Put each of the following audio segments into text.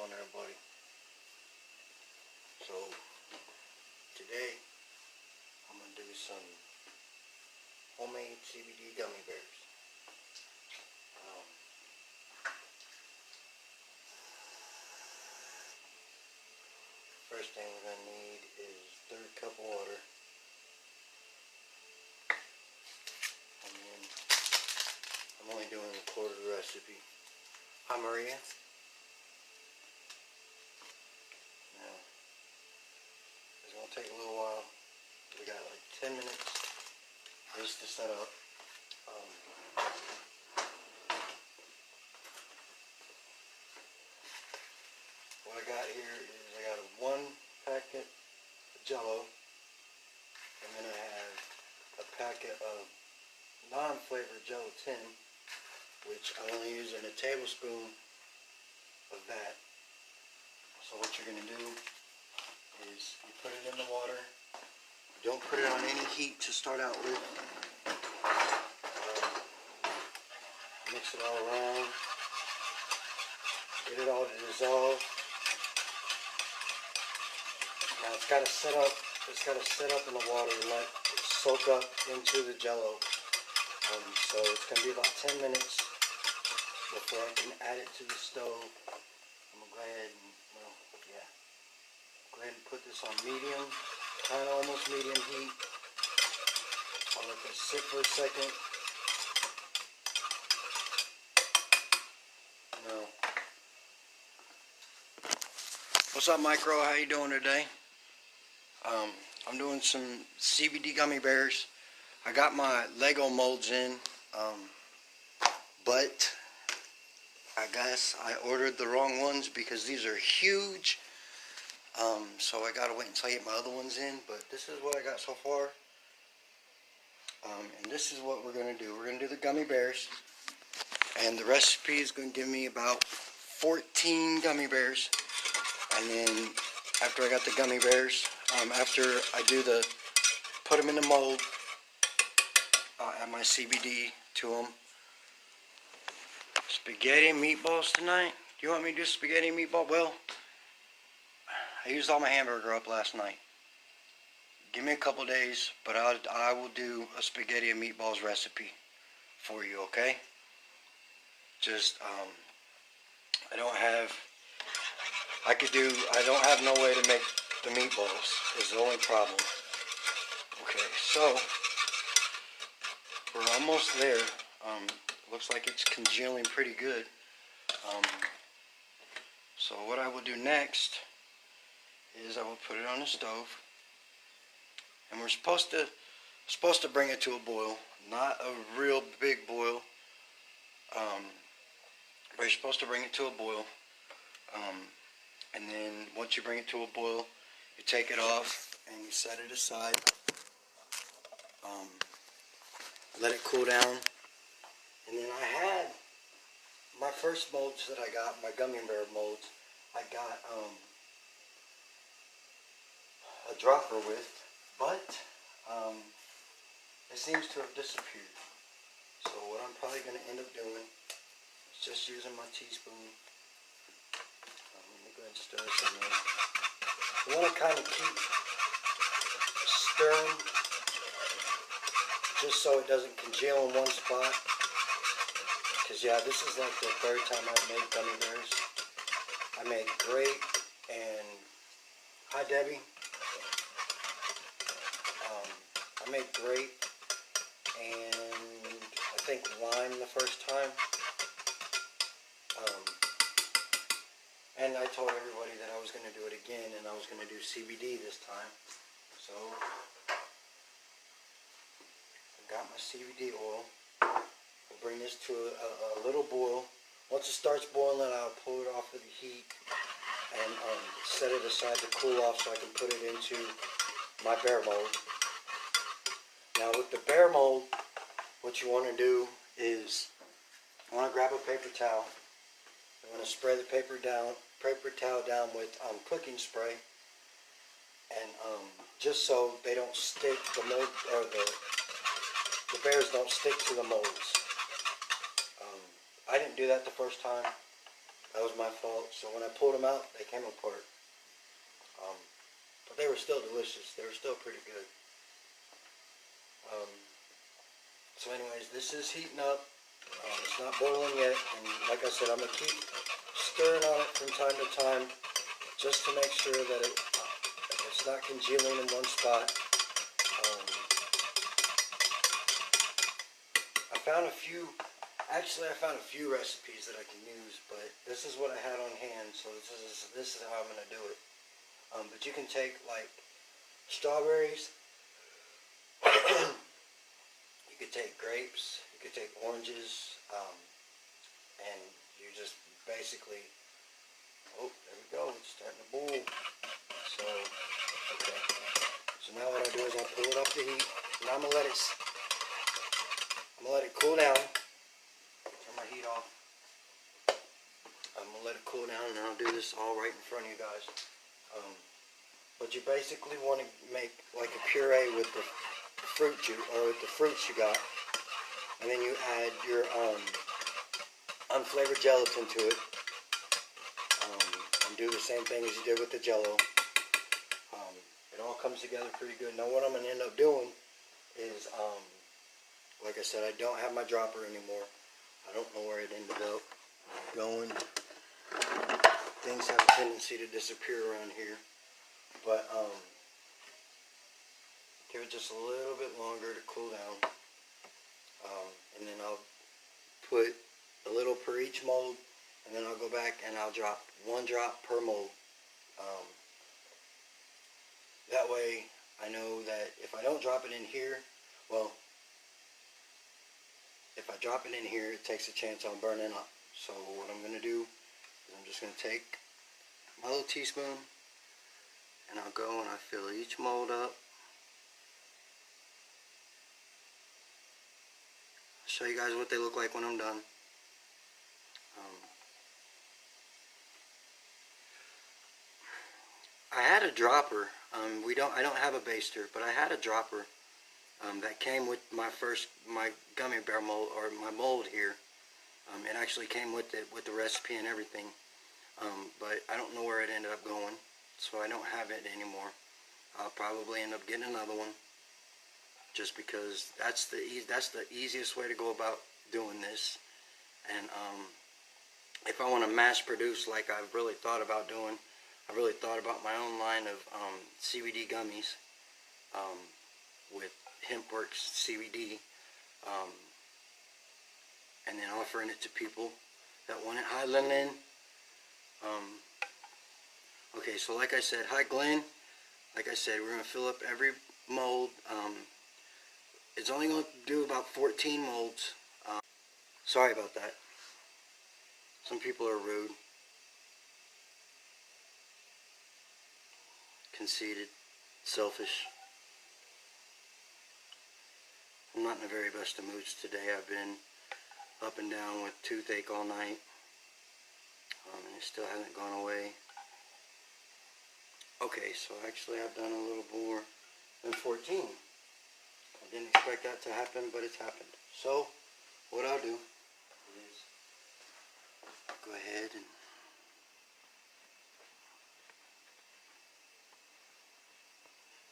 on there, buddy? So today I'm gonna do some homemade CBD gummy bears. First thing we're gonna need is 1/3 cup of water, and then I'm only doing 1/4 of the recipe. Hi, Maria. Now it's gonna take a little while. We got like 10 minutes just to set up. What I got here is I got a 1 packet of Jello, and then I have a packet of non-flavored gelatin, which I only use in a tablespoon of that. So what you're gonna do is you put it in the water. Don't put it on any heat to start out with. Mix it all around. Get it all to dissolve. Now it's got to set up. It's got to set up in the water and let it soak up into the Jello. So it's going to be about 10 minutes before I can add it to the stove. I'm gonna go ahead and go ahead and put this on medium, kind of almost medium heat. I'll let this sit for a second. Now, what's up, Micro? How you doing today? I'm doing some CBD gummy bears. I got my Lego molds in, but I guess I ordered the wrong ones because these are huge. So I gotta wait until I get my other ones in, but this is what I got so far. And this is what we're gonna do. We're gonna do the gummy bears, and the recipe is gonna give me about 14 gummy bears. And then after I got the gummy bears, after I do put them in the mold, I'll add my CBD to them. Spaghetti and meatballs tonight? Do you want me to do spaghetti and meatball? Well, I used all my hamburger up last night. Give me a couple days, but I will do a spaghetti and meatballs recipe for you, okay? Just, I don't have no way to make the meatballs, is the only problem. Okay, so, we're almost there. Looks like it's congealing pretty good. So what I will do next is I will put it on the stove, and we're supposed to bring it to a boil, not a real big boil, but you're supposed to bring it to a boil, and then once you bring it to a boil, you take it off and you set it aside, let it cool down. And then I had my first molds that I got, my gummy bear molds, I got a dropper with, but it seems to have disappeared. So what I'm probably going to end up doing is just using my teaspoon. Let me go ahead and stir this in there. You want to kind of keep stirring just so it doesn't congeal in one spot. Because yeah, this is like the 3rd time I've made gummy bears. I made grape and, hi Debbie. I made grape and I think lime the first time. And I told everybody that I was going to do it again, and I was going to do CBD this time. So I got my CBD oil. I'll bring this to a little boil. Once it starts boiling, I'll pull it off of the heat and set it aside to cool off so I can put it into my bear mold. Now with the bear mold, what you want to do is you want to grab a paper towel. You want to spray the paper towel down with cooking spray, and just so they don't stick, the mold, or the bears don't stick to the molds. I didn't do that the first time, That was my fault. So when I pulled them out, they came apart. But they were still delicious. They were still pretty good. So anyways, this is heating up. It's not boiling yet. And like I said, I'm going to keep stirring on it from time to time just to make sure that it's not congealing in one spot. I found a few recipes that I can use, but this is what I had on hand, so this is how I'm going to do it. But you can take like strawberries, you could take grapes, you could take oranges, and you just basically, oh, there we go, it's starting to boil. So, okay. So now what I do is I pull it off the heat. Now I'm gonna let it cool down. Turn my heat off. I'm gonna let it cool down, and I'll do this all right in front of you guys. But you basically want to make like a puree with the fruit juice, or with the fruits you got, and then you add your unflavored gelatin to it, and do the same thing as you did with the Jello. It all comes together pretty good. Now what I'm going to end up doing is, like I said, I don't have my dropper anymore. I don't know where it ended up going. Things have a tendency to disappear around here. But give it just a little bit longer to cool down. And then I'll put a little per each mold, and then I'll go back and I'll drop 1 drop per mold. That way I know that if I don't drop it in here, well, if I drop it in here, it takes a chance on burning up. So what I'm going to do is I'm just going to take my little teaspoon, and I'll go and I fill each mold up. I'll show you guys what they look like when I'm done. I had a dropper. I don't have a baster, but I had a dropper that came with my gummy bear mold, or my mold here. It actually came with it, with the recipe and everything. But I don't know where it ended up going, so I don't have it anymore. I'll probably end up getting another one, just because that's the easiest way to go about doing this. And if I want to mass produce, like I've really thought about doing, I've really thought about my own line of CBD gummies with HempWorks CBD, and then offering it to people that want it. Hi, Lynn. Okay, so like I said, hi, Glenn. Like I said, we're going to fill up every mold. It's only going to do about 14 molds. Sorry about that. Some people are rude, conceited, selfish. I'm not in the very best of moods today. I've been up and down with toothache all night, and it still hasn't gone away. Okay, so actually I've done a little more than 14. I didn't expect that to happen, but it's happened. So what I'll do is go ahead and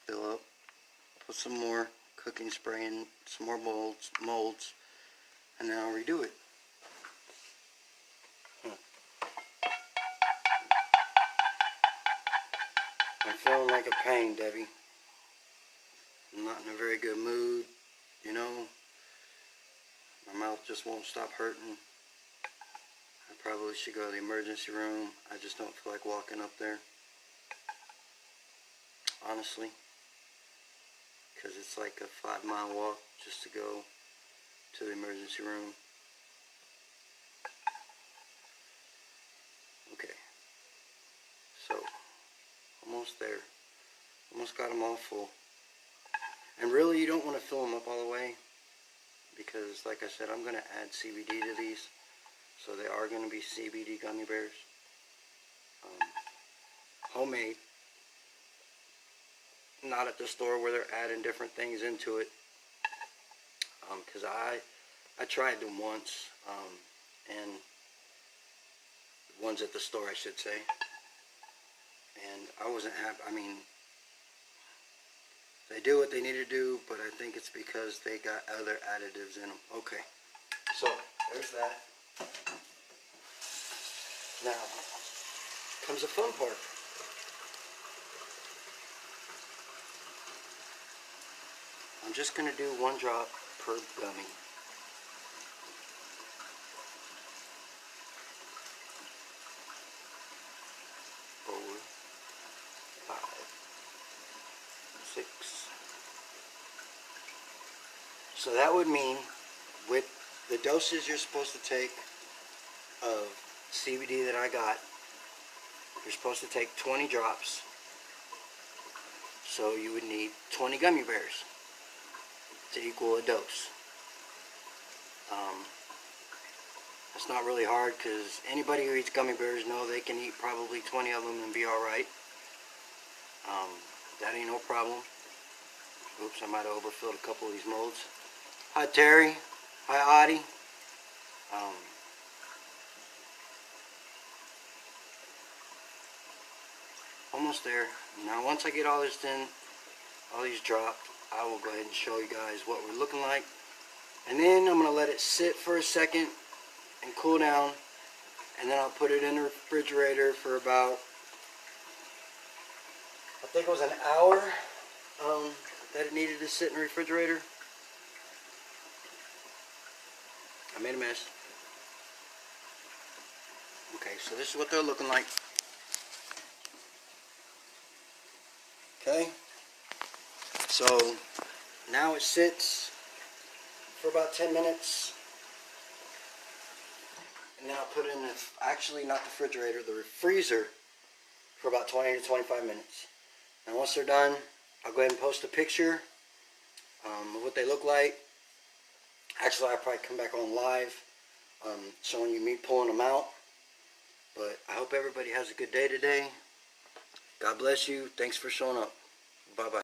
fill up, put some more cooking spray in, some more molds, and then I'll redo it. I'm feeling like a pain, Debbie. I'm not in a very good mood, you know. My mouth just won't stop hurting. I probably should go to the emergency room. I just don't feel like walking up there, honestly, because it's like a 5-mile walk just to go to the emergency room. Okay, so almost there. Almost got them all full. And really, you don't want to fill them up all the way, because like I said, I'm going to add CBD to these. So they are going to be CBD gummy bears. Homemade. Not at the store where they're adding different things into it. Because I tried them once, and ones at the store, I should say. And I wasn't happy. I mean, they do what they need to do, but I think it's because they got other additives in them. Okay, so there's that. Now comes the fun part. I'm just going to do 1 drop per gummy. Four, 5, 6. So that would mean with the doses you're supposed to take of CBD that I got, you're supposed to take 20 drops. So you would need 20 gummy bears to equal a dose. It's not really hard because anybody who eats gummy bears know they can eat probably 20 of them and be alright. That ain't no problem. Oops, I might have overfilled a couple of these molds. Hi Terry. Hi Audie. Almost there. Now once I get all this in, all these dropped, I will go ahead and show you guys what we're looking like. And then I'm going to let it sit for a second and cool down. And then I'll put it in the refrigerator for about, I think it was an hour that it needed to sit in the refrigerator. I made a mess. Okay, so this is what they're looking like. Okay, so now it sits for about 10 minutes. And then I'll put it in the, actually not the refrigerator, the freezer for about 20 to 25 minutes. And once they're done, I'll go ahead and post a picture of what they look like. Actually, I'll probably come back on live showing you me pulling them out. But I hope everybody has a good day today. God bless you. Thanks for showing up. Bye-bye.